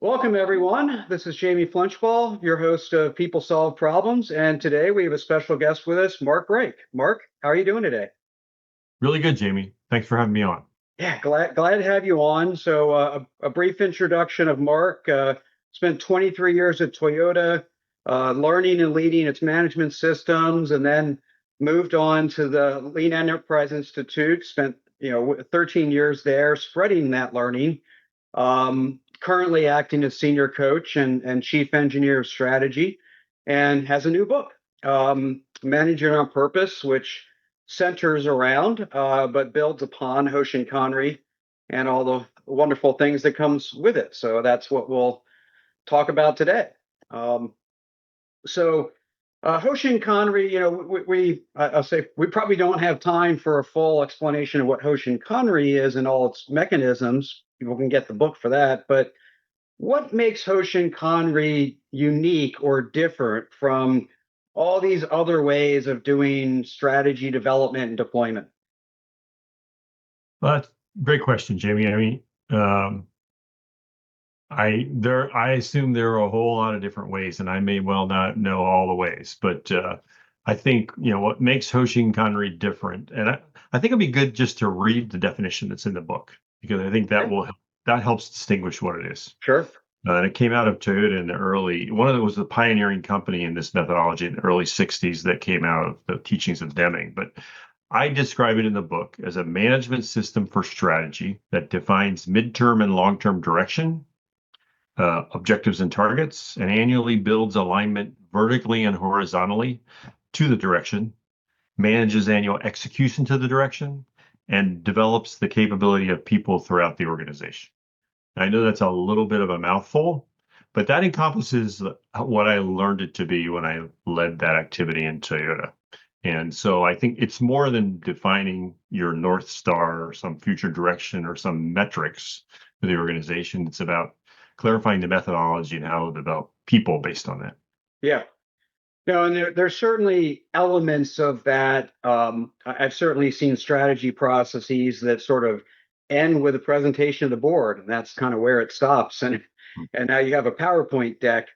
Welcome, everyone. This is Jamie Flinchbaugh, your host of People Solve Problems. And today we have a special guest with us, Mark Reich. Mark, how are you doing today? Really good, Jamie. Thanks for having me on. Yeah, glad to have you on. So, a brief introduction of Mark. Spent 23 years at Toyota, learning and leading its management systems, and then moved on to the Lean Enterprise Institute. Spent 13 years there, spreading that learning. Currently acting as senior coach and chief engineer of strategy, and has a new book, Managing on Purpose, which centers around but builds upon Hoshin Kanri and all the wonderful things that comes with it. So that's what we'll talk about today. Um, so Hoshin Kanri, I'll say we probably don't have time for a full explanation of what Hoshin Kanri is and all its mechanisms. People can get the book for that. But what makes Hoshin Kanri unique or different from all these other ways of doing strategy development and deployment? Well, that's a great question, Jamie. Um, I assume there are a whole lot of different ways, and I may well not know all the ways, but I think what makes Hoshin Kanri different, and I think it'd be good just to read the definition that's in the book because I think Okay, that helps distinguish what it is. sure. And it came out of Toyota in the early, one of them was the pioneering company in this methodology in the early 60s that came out of the teachings of Deming. But I describe it in the book as a management system for strategy that defines midterm and long-term direction, objectives and targets, and annually builds alignment vertically and horizontally to the direction, manages annual execution to the direction, and develops the capability of people throughout the organization. I know that's a little bit of a mouthful, but that encompasses what I learned it to be when I led that activity in Toyota. And so I think it's more than defining your North Star or some future direction or some metrics for the organization. It's about clarifying the methodology and how to develop people based on that. Yeah. No, and there's certainly elements of that. I've certainly seen strategy processes that sort of end with a presentation of the board, and that's kind of where it stops. And now you have a PowerPoint deck.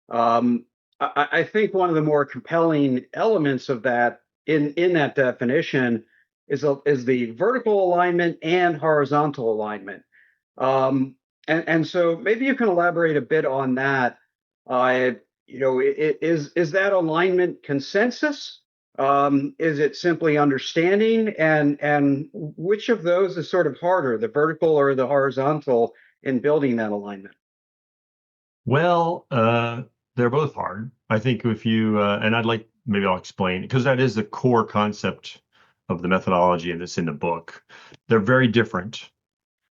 I think one of the more compelling elements of that in that definition is the vertical alignment and horizontal alignment. Um, and so maybe you can elaborate a bit on that. Uh, is that alignment consensus? Is it simply understanding? And which of those is sort of harder, the vertical or the horizontal, in building that alignment? Well, they're both hard. I think if you, and maybe I'll explain, because that is the core concept of the methodology and it's in the book. They're very different.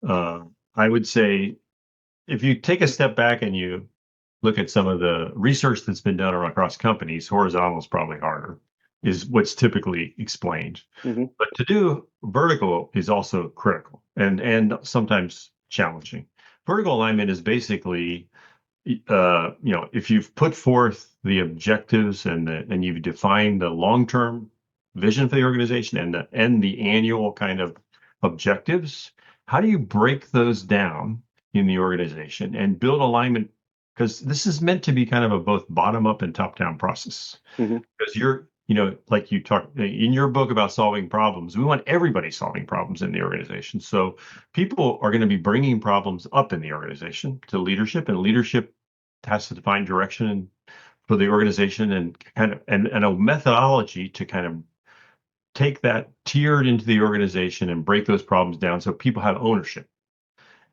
Uh, I would say if you take a step back and you look at some of the research that's been done across companies, horizontal is probably harder, is what's typically explained. Hmm. But to do vertical is also critical and sometimes challenging. Vertical alignment is basically if you've put forth the objectives and you've defined the long-term vision for the organization and the annual kind of objectives, how do you break those down in the organization and build alignment? Because this is meant to be kind of a both bottom-up and top-down process. Hmm. Because like you talk in your book about solving problems, we want everybody solving problems in the organization. So people are going to be bringing problems up in the organization to leadership, and leadership has to define direction for the organization and kind of and a methodology to kind of take that tiered into the organization and break those problems down so people have ownership.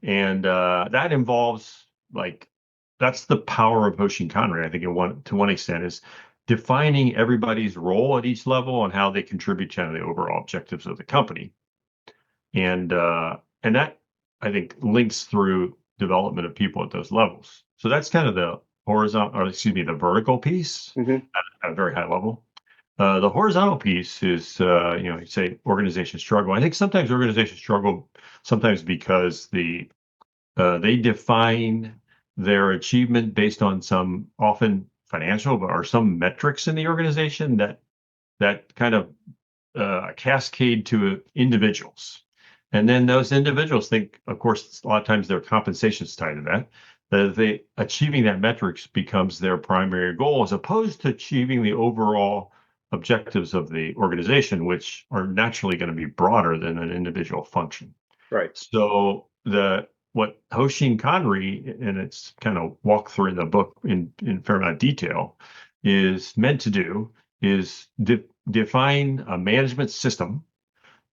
And that involves like that's the power of Hoshin Kanri, I think, to one extent, is defining everybody's role at each level and how they contribute to the overall objectives of the company. And that I think links through development of people at those levels. So that's kind of the horizontal, or excuse me, the vertical piece Hmm. at a very high level. The horizontal piece is, you say organizations struggle. I think sometimes organizations struggle sometimes because they define their achievement based on some often financial or some metrics in the organization that kind of cascade to individuals. And then those individuals think, of course, a lot of times their compensation is tied to that. that achieving that metrics becomes their primary goal, as opposed to achieving the overall objectives of the organization, which are naturally going to be broader than an individual function. Right. So what Hoshin Kanri, and it's kind of walked through in the book in fair amount of detail, is meant to do is define a management system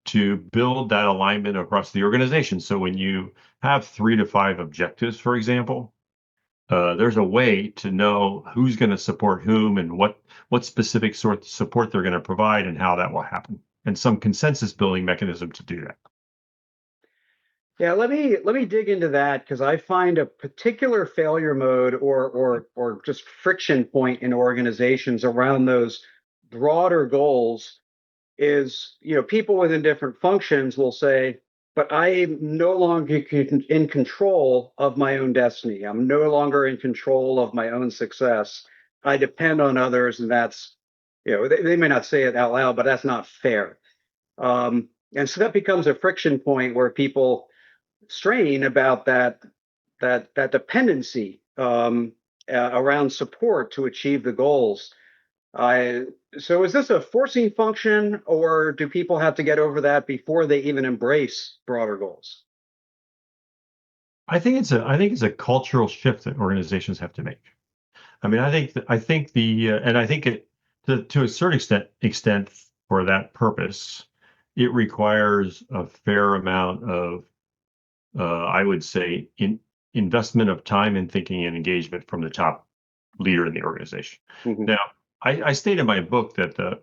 to build that alignment across the organization. So when you have 3 to 5 objectives, for example, there's a way to know who's going to support whom and what specific sort of support they're going to provide and how that will happen, and some consensus building mechanism to do that. Yeah, let me dig into that because I find a particular failure mode or just friction point in organizations around those broader goals is, people within different functions will say, but I am no longer in control of my own destiny. I'm no longer in control of my own success. I depend on others, and that's, they may not say it out loud, but that's not fair. And so that becomes a friction point where people strain about that dependency around support to achieve the goals. I so is this a forcing function, or do people have to get over that before they even embrace broader goals? I think it's a cultural shift that organizations have to make. I mean, I think it to a certain extent for that purpose, it requires a fair amount of I would say investment of time and thinking and engagement from the top leader in the organization. Mhm. Now, I state in my book that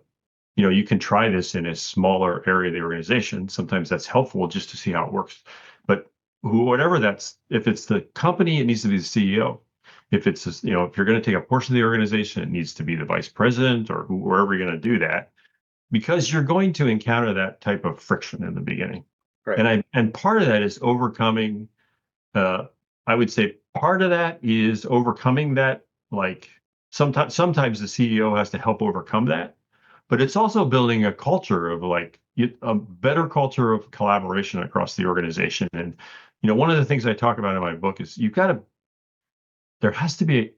you can try this in a smaller area of the organization. Sometimes that's helpful just to see how it works. But whatever if it's the company, it needs to be the CEO. If if you're going to take a portion of the organization, it needs to be the vice president or wherever you're going to do that, because you're going to encounter that type of friction in the beginning. Right. And part of that is overcoming. I would say part of that is overcoming that. Like sometimes the CEO has to help overcome that, but it's also building a culture of a better culture of collaboration across the organization. And one of the things I talk about in my book is there has to be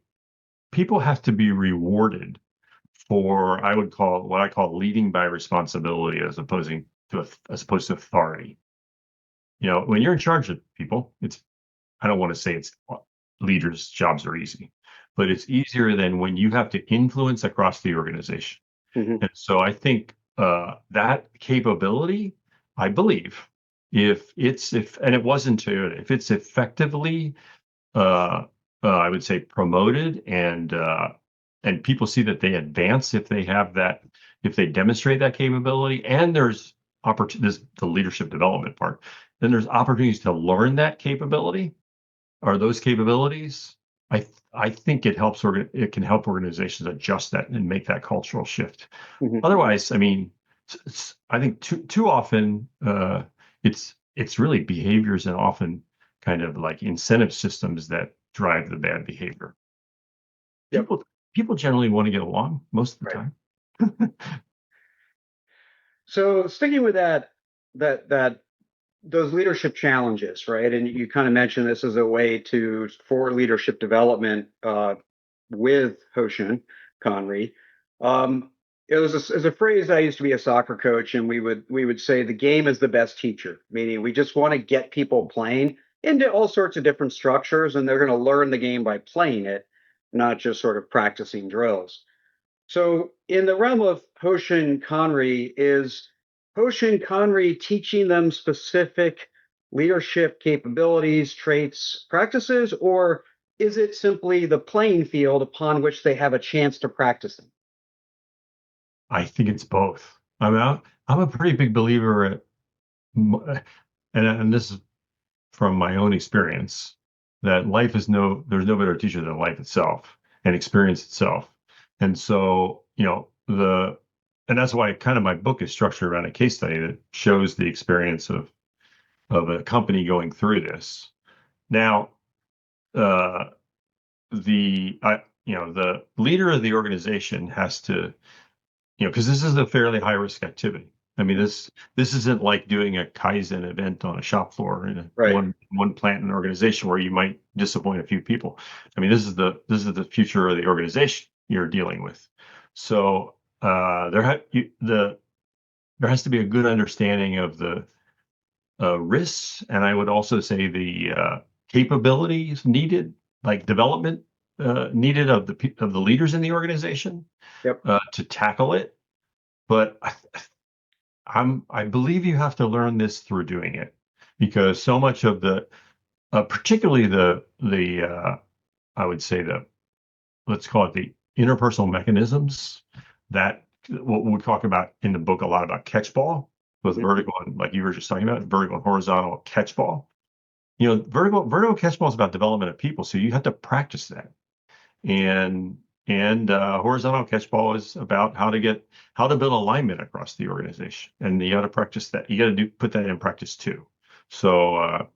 people have to be rewarded for what I call leading by responsibility as opposed to authority. When you're in charge of people, I don't want to say leaders' jobs are easy, but it's easier than when you have to influence across the organization. Mhm. And so I think that capability, I believe, and it wasn't Toyota, if it's effectively, I would say, promoted and people see that they advance if they demonstrate that capability, and there's opportunities, the leadership development part, then there's opportunities to learn that capability or those capabilities. I think it can help organizations adjust that and make that cultural shift. Mhm. Otherwise, I mean, I think too often it's really behaviors and often kind of like incentive systems that drive the bad behavior. Yep. People generally want to get along most of the Right. time. So sticking with that those leadership challenges, right? And you kind of mentioned this as a way for leadership development with Hoshin Kanri. It was a phrase. I used to be a soccer coach, and we would say the game is the best teacher, meaning we just want to get people playing into all sorts of different structures, and they're going to learn the game by playing it, not just sort of practicing drills. So, in the realm of Hoshin Kanri, is Hoshin Kanri teaching them specific leadership capabilities, traits, practices, or is it simply the playing field upon which they have a chance to practice them? I think it's both. I'm a pretty big believer and this is from my own experience, that there's no better teacher than life itself and experience itself. And so, and that's why kind of my book is structured around a case study that shows the experience of a company going through this. Now, uh, the leader of the organization has to, because this is a fairly high risk activity. I mean, this isn't like doing a Kaizen event on a shop floor in Right. one plant in an organization where you might disappoint a few people. I mean, this is the future of the organization you're dealing with. So there has to be a good understanding of the risks, and I would also say the capabilities needed, like development needed of the leaders in the organization Yep. to tackle it. But I believe you have to learn this through doing it, because so much of the particularly the I would say the, let's call it, the interpersonal mechanisms that what we talk about in the book a lot about catchball, with Mhm. vertical and, like you were just talking about, vertical and horizontal catchball. Vertical catchball is about development of people, so you have to practice that. And horizontal catchball is about how to build alignment across the organization, and you got to practice that. You got to put that in practice too. So I'm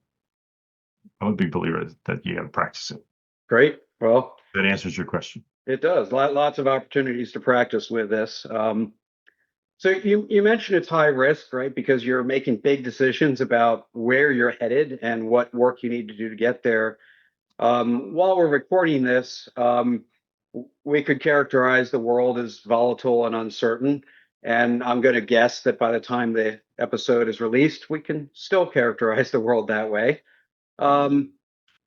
a big believer that you got to practice it. Great. Well, That answers your question. it does. Lots of opportunities to practice with this. So you mentioned it's high risk, right? Because you're making big decisions about where you're headed and what work you need to do to get there. While we're recording this, we could characterize the world as volatile and uncertain. And I'm going to guess that by the time the episode is released, we can still characterize the world that way. Um,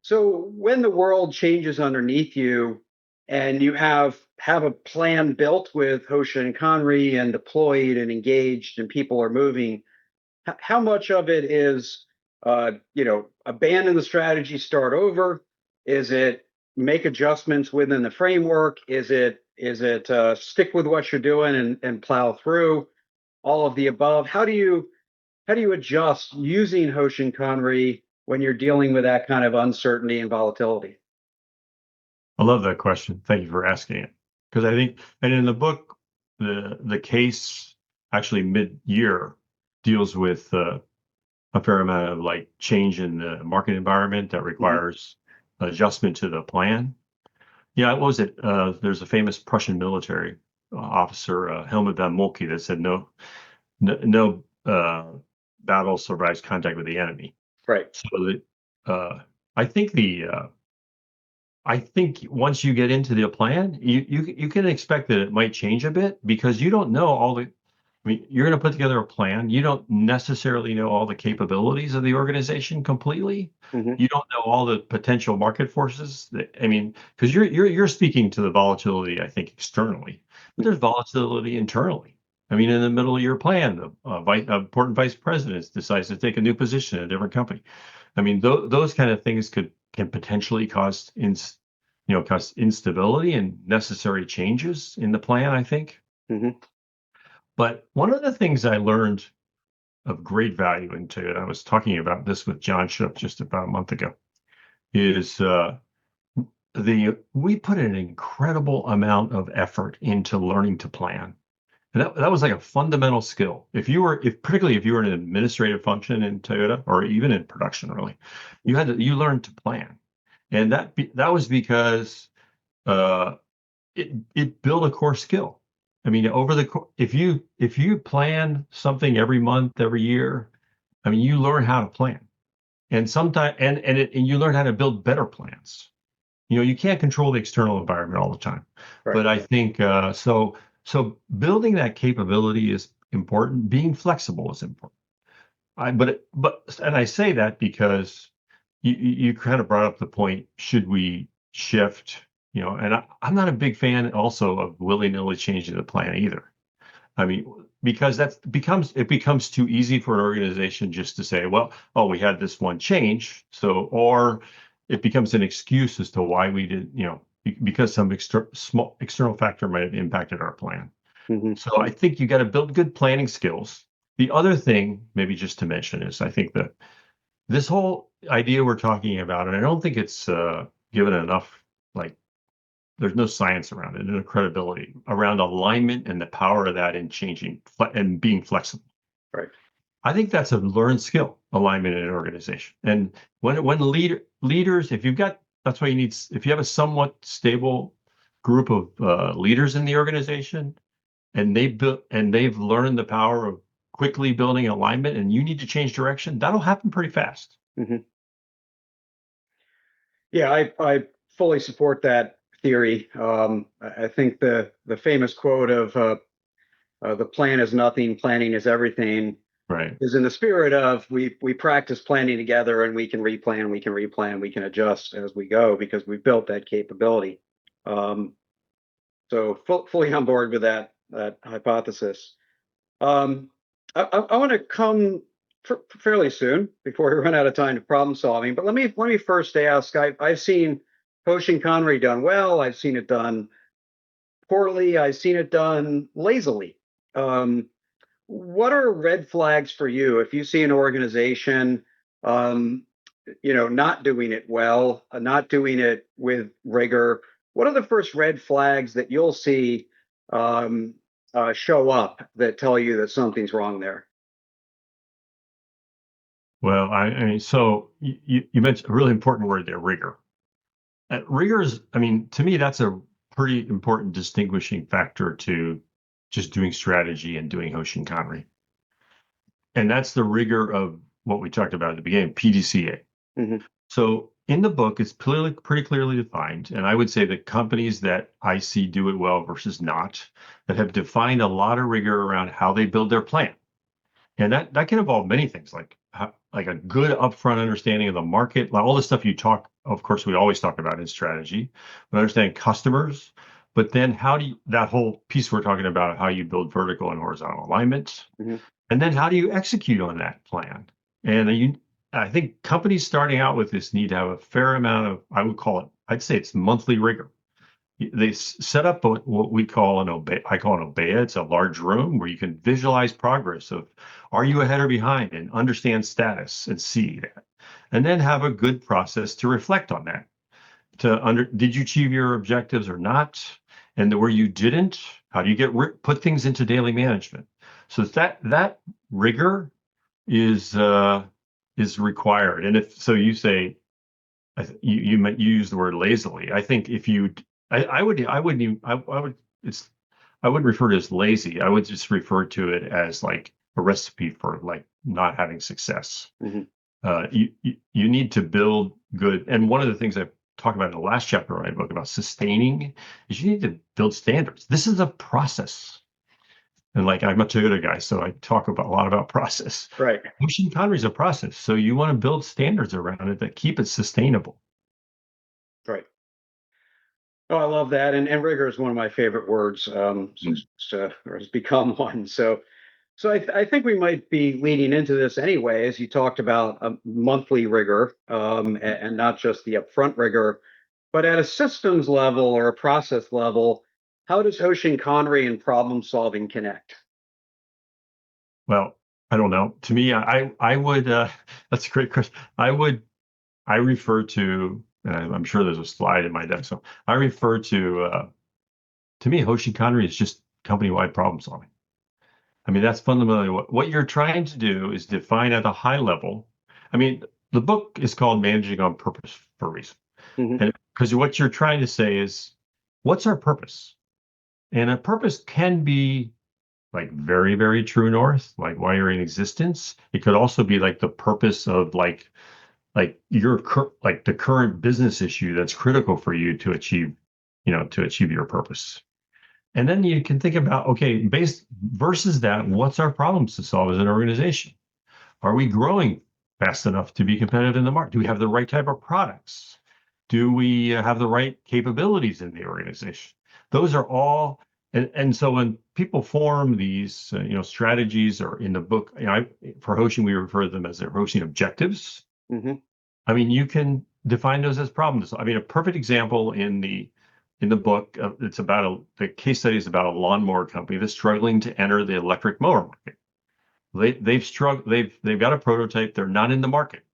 so when the world changes underneath you and you have a plan built with Hoshin Kanri and deployed and engaged and people are moving, how much of it is abandon the strategy, start over? Is it make adjustments within the framework? Is it stick with what you're doing and plow through? All of the above. How do you adjust using Hoshin Kanri when you're dealing with that kind of uncertainty and volatility? I love that question. Thank you for asking it, because I think, and in the book, the case actually mid-year deals with a fair amount of like change in the market environment that Mhm. requires adjustment to the plan. Yeah, what was it? There's a famous Prussian military officer, Helmut von Moltke, that said no battle survives contact with the enemy. Right. So that I think I think once you get into the plan, you can expect that it might change a bit, because you don't know all the. I mean, you're going to put together a plan. You don't necessarily know all the capabilities of the organization completely. Hmm. You don't know all the potential market forces. I mean, because you're speaking to the volatility, I think, externally, but there's volatility internally. I mean, in the middle of your plan, the important vice president decides to take a new position in a different company. I mean, those kind of things can potentially cause instability and necessary changes in the plan, I think. Hmm. But one of the things I learned of great value into it, I was talking about this with John Shook just about a month ago, is the we put an incredible amount of effort into learning to plan. And that was like a fundamental skill. Particularly if you were in an administrative function in Toyota, or even in production, really, you learned to plan. And that was because uh, it built a core skill. I mean, if you plan something every month, every year, I mean, you learn how to plan, and sometimes and you learn how to build better plans. You can't control the external environment all the time, Right. but I think so. So building that capability is important. Being flexible is important. And I say that because you kind of brought up the point: should we shift? And I'm not a big fan also of willy-nilly changing the plan either. I mean, because it becomes too easy for an organization just to say, well, oh, we had this one change, or it becomes an excuse as to why we did, because some small external factor might have impacted our plan. Hmm. So I think you got to build good planning skills. The other thing, maybe just to mention, is I think that this whole idea we're talking about, and I don't think it's given enough, like, there's no science around it, no credibility around alignment and the power of that in changing and being flexible. Right. I think that's a learned skill, alignment in an organization. And when leaders, if you've got, that's why you need, if you have a somewhat stable group of leaders in the organization, and they've learned the power of quickly building alignment and you need to change direction, that'll happen pretty fast. Mm-hmm. Yeah, I fully support that theory. I think the famous quote of the plan is nothing, planning is everything Right. is in the spirit of we practice planning together and we can replan, we can adjust as we go because we've built that capability. So fully on board with that hypothesis. Um, I want to come fairly soon before we run out of time to problem solving. But let me first ask. I've seen Hoshin Kanri done well. I've seen it done poorly. I've seen it done lazily. Um, what are red flags for you if you see an organization, um, not doing it well, not doing it with rigor? What are the first red flags that you'll see um, show up that tell you that something's wrong there? Well, I mean, so you mentioned a really important word there, rigor. Rigor is, I mean, to me, that's a pretty important distinguishing factor to just doing strategy and doing Hoshin Kanri. And that's the rigor of what we talked about at the beginning, PDCA. Hmm. So in the book, it's pretty clearly defined. And I would say that companies that I see do it well versus not, that have defined a lot of rigor around how they build their plan. And that can involve many things, like a good upfront understanding of the market, like all the stuff you talk. Of course, we always talk about in strategy, but understanding customers. But then how do you that whole piece we're talking about how you build vertical and horizontal alignments, Hmm. and then how do you execute on that plan? And I think companies starting out with this need to have a fair amount of, I'd say it's monthly rigor. They set up what we call I call an obea. It's a large room where you can visualize progress of are you ahead or behind and understand status and see that. And then have a good process to reflect on that. Did you achieve your objectives or not? And where you didn't, how do you put things into daily management? So that rigor is required. And if so, you say you use the word lazily. I think if you I wouldn't even I would it's I wouldn't refer to it as lazy. I would just refer to it as like a recipe for like not having success. Hmm. You need to build good. And one of the things I talk about in the last chapter of my book about sustaining is you need to build standards. This is a process. And like I'm a Toyota guy, so I talk about a lot about process. Right. Hoshin Kanri is a process. So you want to build standards around it that keep it sustainable. Right. Oh, I love that. And rigor is one of my favorite words. Or has become one. So I think we might be leading into this anyway, as you talked about a monthly rigor, and not just the upfront rigor, but at a systems level or a process level, how does Hoshin Kanri and problem solving connect? Well, I don't know. To me, I would that's a great question. I refer to, and I'm sure there's a slide in my deck. So I refer to me, Hoshin Kanri is just company-wide problem solving. I mean, that's fundamentally what you're trying to do is define at a high level. I mean, the book is called Managing on Purpose for a reason. Hmm. And because what you're trying to say is, what's our purpose? And a purpose can be like very, very true north, like why you're in existence. It could also be like the purpose of like like the current business issue that's critical for you to achieve, to achieve your purpose. And then you can think about, okay, based versus that, what's our problems to solve as an organization? Are we growing fast enough to be competitive in the market? Do we have the right type of products? Do we have the right capabilities in the organization? Those are all, and so when people form these, strategies or in the book, for Hoshin, we refer to them as their Hoshin objectives. Hmm. I mean, you can define those as problems. I mean, a perfect example in the book, it's about the case study is about a lawnmower company that's struggling to enter the electric mower market. They've struggled. They've got a prototype. They're not in the market.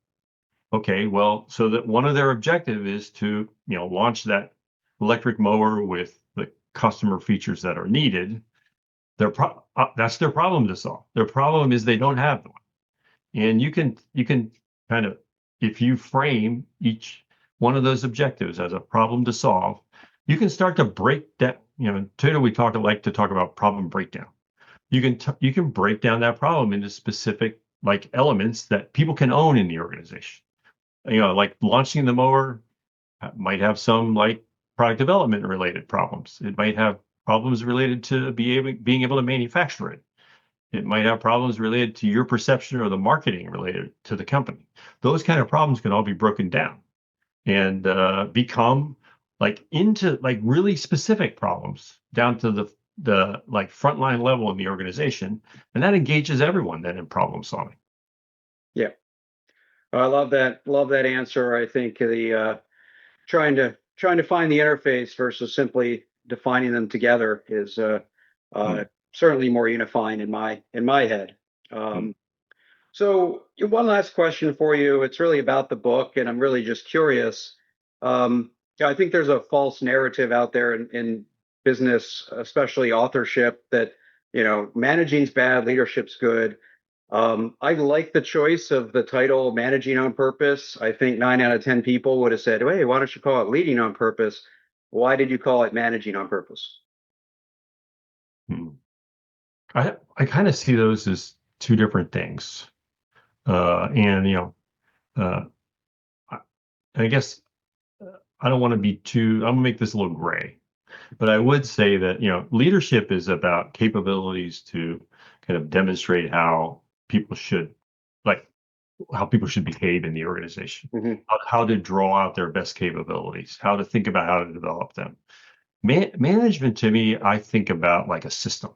Okay, well, so that one of their objective is to launch that electric mower with the customer features that are needed. That's their problem to solve. Their problem is they don't have one. And you can kind of, if you frame each one of those objectives as a problem to solve, you can start to break that. Today we like to talk about problem breakdown. you can break down that problem into specific like elements that people can own in the organization. Like launching the mower might have some like product development related problems. It might have problems related to being able to manufacture it. It might have problems related to your perception or the marketing related to the company. Those kind of problems can all be broken down and become like into like really specific problems down to the like frontline level in the organization, and that engages everyone then in problem solving. Yeah, I love that. Love that answer. I think the trying to find the interface versus simply defining them together is Hmm. certainly more unifying in my head. Hmm. So one last question for you. It's really about the book, and I'm really just curious. I think there's a false narrative out there in business, especially authorship, that managing's bad, leadership's good. I like the choice of the title Managing on Purpose. I think 9 out of 10 people would have said, hey, why don't you call it Leading on Purpose? Why did you call it Managing on Purpose? Hmm. I kind of see those as two different things. And uh, I, I guess I don't want to be too. I'm gonna make this a little gray, but I would say that leadership is about capabilities to kind of demonstrate people should like how people should behave in the organization, Hmm. how to draw out their best capabilities, how to think about how to develop them. Management to me, I think about like a system.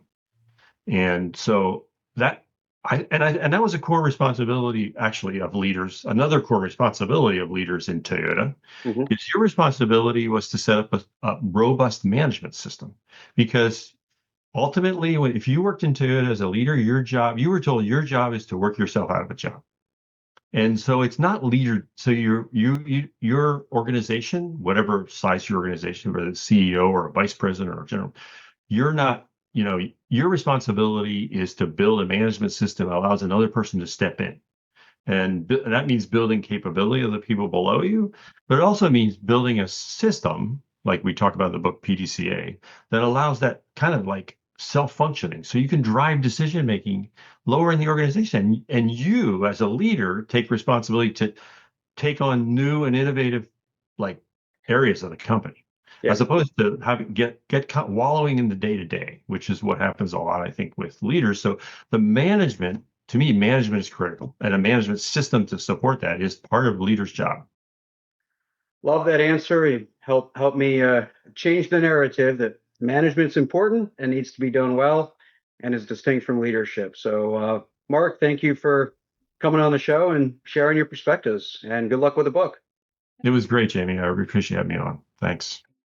And so that and that was a core responsibility actually of leaders. Another core responsibility of leaders in Toyota Hmm. is your responsibility was to set up a robust management system because ultimately, if you worked in Toyota as a leader, you were told your job is to work yourself out of a job. And so it's not leader. So your organization, whatever size your organization, whether it's CEO or a vice president or a general, you're not, your responsibility is to build a management system that allows another person to step in. And that means building capability of the people below you, but it also means building a system, like we talk about in the book PDCA, that allows that kind of like self-functioning. So you can drive decision making lower in the organization. And you, as a leader, take responsibility to take on new and innovative like areas of the company, Yeah. as opposed to having get caught wallowing in the day to day, which is what happens a lot, I think, with leaders. So the management, to me, management is critical, and a management system to support that is part of leaders' job. Love that answer. You help me change the narrative that management's important and needs to be done well and is distinct from leadership. So, Mark, thank you for coming on the show and sharing your perspectives. And good luck with the book. It was great, Jamie. I really appreciate having me on. Thanks.